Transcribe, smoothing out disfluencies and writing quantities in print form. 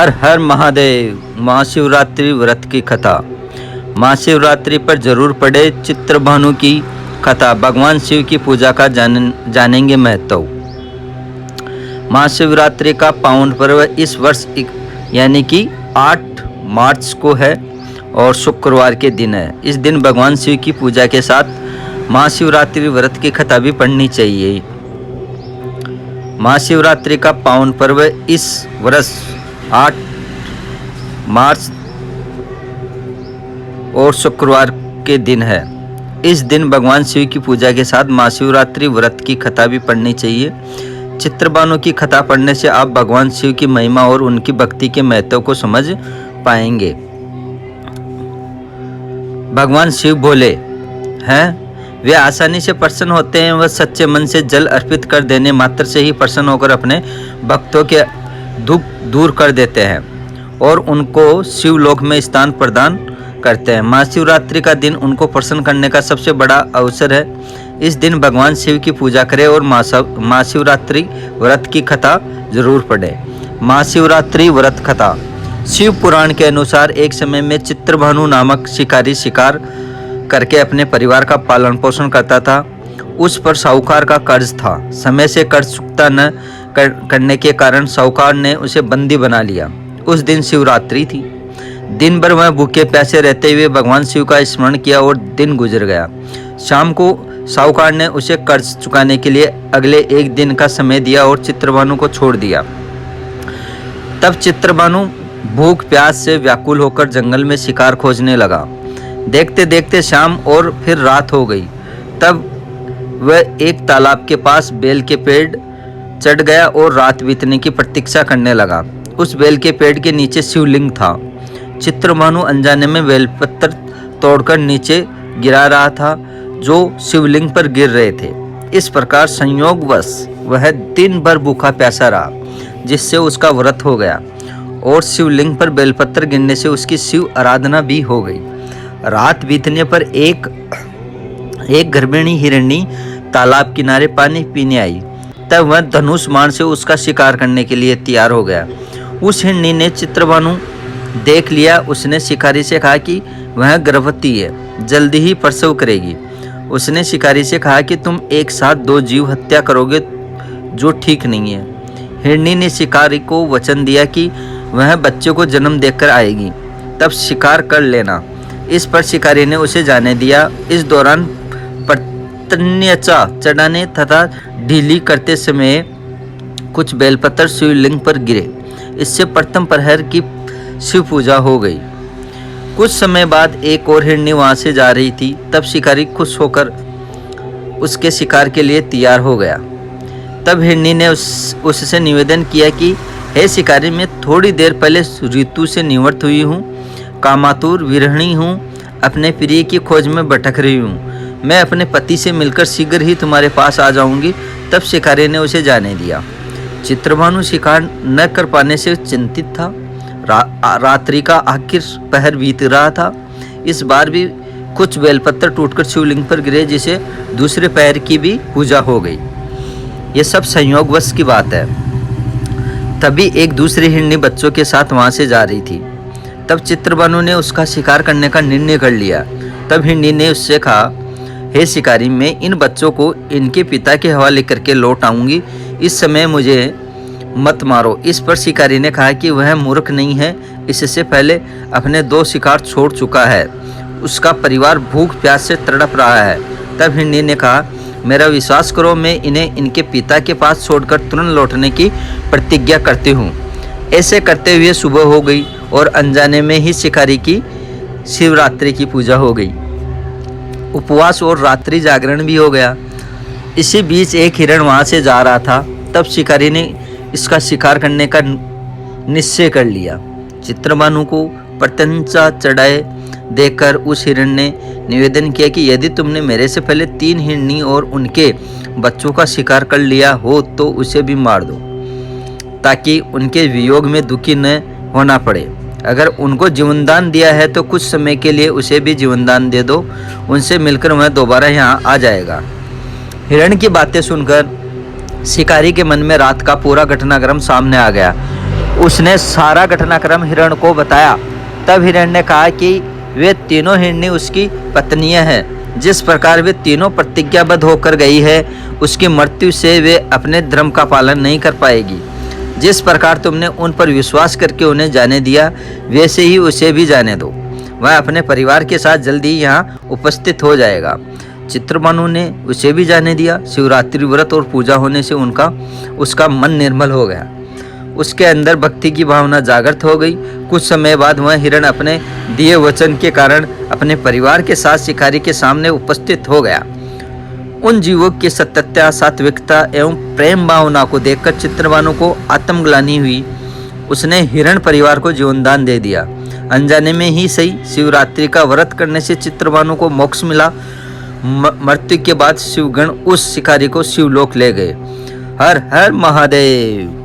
हर हर महादेव। महाशिवरात्रि व्रत की कथा। महाशिवरात्रि पर जरूर पढ़े चित्रभानु की कथा। भगवान शिव की पूजा का जानेंगे महत्व। महाशिवरात्रि का पावन पर्व इस वर्ष यानी कि 8 मार्च को है और शुक्रवार के दिन है। इस दिन भगवान शिव की पूजा के साथ महाशिवरात्रि व्रत की कथा भी पढ़नी चाहिए। महाशिवरात्रि का पावन पर्व इस वर्ष 8 मार्च और शुक्रवार के दिन है। इस दिन भगवान शिव की पूजा के साथ महाशिवरात्रि व्रत की कथा भी पढ़नी चाहिए। चित्रभानु की कथा पढ़ने से आप भगवान शिव की महिमा और उनकी भक्ति के महत्व को समझ पाएंगे। भगवान शिव भोले हैं, वे आसानी से प्रसन्न होते हैं। वह सच्चे मन से जल अर्पित कर देने मात्र से ही प्रसन्न होकर अपने भक्तों के दुख दूर कर देते हैं और उनको शिवलोक में स्थान प्रदान करते हैं। महाशिवरात्रि का दिन उनको प्रसन्न करने का सबसे बड़ा अवसर है। इस दिन भगवान शिव की पूजा करें और महाशिवरात्रि व्रत की कथा जरूर पढ़ें। महाशिवरात्रि व्रत कथा। शिव पुराण के अनुसार एक समय में चित्रभानु नामक शिकारी शिकार करके अपने परिवार का पालन पोषण करता था। उस पर साहूकार का कर्ज था। समय से कर्ज चुकता न करने के कारण साहूकार ने उसे बंदी बना लिया। उस दिन शिवरात्रि थी। दिन भर वह भूखे प्यासे रहते हुए भगवान शिव का स्मरण किया और दिन गुजर गया। शाम को साहूकार ने उसे कर्ज चुकाने के लिए अगले एक दिन का समय दिया और चित्रभानु को छोड़ दिया। तब चित्रभानु भूख प्यास से व्याकुल होकर जंगल में शिकार खोजने लगा। देखते देखते शाम और फिर रात हो गई। तब वह एक तालाब के पास बेल के पेड़ चढ़ गया और रात बीतने की प्रतीक्षा करने लगा। उस बेल के पेड़ के नीचे शिवलिंग था। चित्रभानु अनजाने में बेलपत्र तोड़कर नीचे गिरा रहा था जो शिवलिंग पर गिर रहे थे। इस प्रकार संयोगवश वह दिन भर भूखा प्यासा रहा, जिससे उसका व्रत हो गया और शिवलिंग पर बेलपत्र गिरने से उसकी शिव आराधना भी हो गई। रात बीतने पर एक गर्भिणी हिरणी तालाब किनारे पानी पीने आई। तब वह धनुष बाण से उसका शिकार करने के लिए तैयार हो गया। उस हिरणी ने चित्रभानु देख लिया। उसने शिकारी से कहा कि वह गर्भवती है, जल्दी ही प्रसव करेगी। उसने शिकारी से कहा कि तुम एक साथ 2 जीव हत्या करोगे जो ठीक नहीं है। हिरणी ने शिकारी को वचन दिया कि वह बच्चे को जन्म देकर आएगी, तब शिकार कर लेना। इस पर शिकारी ने उसे जाने दिया। इस दौरान पतन्यचा चढ़ाने तथा ढीली करते समय कुछ बेलपत्र शिवलिंग पर गिरे। इससे प्रथम प्रहर की शिव पूजा हो गई। कुछ समय बाद एक और हिरणी वहां से जा रही थी। तब शिकारी खुश होकर उसके शिकार के लिए तैयार हो गया। तब हिरणी ने उससे निवेदन किया कि हे शिकारी, मैं थोड़ी देर पहले ऋतु से निवृत्त हुई हूँ, कामातुर विरहिणी हूँ, अपने प्रिय की खोज में भटक रही हूँ। मैं अपने पति से मिलकर शीघ्र ही तुम्हारे पास आ जाऊंगी। तब शिकारी ने उसे जाने दिया। चित्रभानु शिकार न कर पाने से चिंतित था। रात्रि का आखिर पहर बीत रहा था। इस बार भी कुछ बेलपत्र टूटकर शिवलिंग पर गिरे, जिसे दूसरे पहर की भी पूजा हो गई। ये सब संयोगवश की बात है। तभी एक दूसरी हिरणी बच्चों के साथ वहां से जा रही थी। तब चित्रभानु ने उसका शिकार करने का निर्णय कर लिया। तब हिरणी ने उससे कहा, हे शिकारी, मैं इन बच्चों को इनके पिता के हवाले करके लौट आऊंगी। इस समय मुझे मत मारो। इस पर शिकारी ने कहा कि वह मूर्ख नहीं है, इससे पहले अपने 2 शिकार छोड़ चुका है। उसका परिवार भूख प्यास से तड़प रहा है। तब हिरणी ने कहा, मेरा विश्वास करो, मैं इन्हें इनके पिता के पास छोड़कर तुरंत लौटने की प्रतिज्ञा करती हूँ। ऐसे करते हुए सुबह हो गई और अनजाने में ही शिकारी की शिवरात्रि की पूजा हो गई। उपवास और रात्रि जागरण भी हो गया। इसी बीच एक हिरण वहां से जा रहा था। तब शिकारी ने इसका शिकार करने का निश्चय कर लिया। चित्रभानु को प्रत्यंचा चढ़ाए देखकर उस हिरण ने निवेदन किया कि यदि तुमने मेरे से पहले 3 हिरणी और उनके बच्चों का शिकार कर लिया हो तो उसे भी मार दो, ताकि उनके वियोग में दुखी न होना पड़े। अगर उनको जीवनदान दिया है तो कुछ समय के लिए उसे भी जीवनदान दे दो। उनसे मिलकर वह दोबारा यहाँ आ जाएगा। हिरण की बातें सुनकर शिकारी के मन में रात का पूरा घटनाक्रम सामने आ गया। उसने सारा घटनाक्रम हिरण को बताया। तब हिरण ने कहा कि वे तीनों हिरणी उसकी पत्नियां हैं। जिस प्रकार वे तीनों प्रतिज्ञाबद्ध होकर गई है, उसकी मृत्यु से वे अपने धर्म का पालन नहीं कर पाएगी। जिस प्रकार तुमने उन पर विश्वास करके उन्हें जाने दिया, वैसे ही उसे भी जाने दो। वह अपने परिवार के साथ जल्दी ही यहाँ उपस्थित हो जाएगा। चित्रभानु ने उसे भी जाने दिया। शिवरात्रि व्रत और पूजा होने से उसका मन निर्मल हो गया। उसके अंदर भक्ति की भावना जागृत हो गई। कुछ समय बाद वह हिरण अपने दिए वचन के कारण अपने परिवार के साथ शिकारी के सामने उपस्थित हो गया। उन जीवों की सत्यता, सात्विकता एवं प्रेम भावना को देखकर चित्रभानु को आत्मग्लानि हुई। उसने हिरण परिवार को जीवनदान दे दिया। अनजाने में ही सही, शिवरात्रि का व्रत करने से चित्रभानु को मोक्ष मिला। मृत्यु के बाद शिवगण उस शिकारी को शिवलोक ले गए। हर हर महादेव।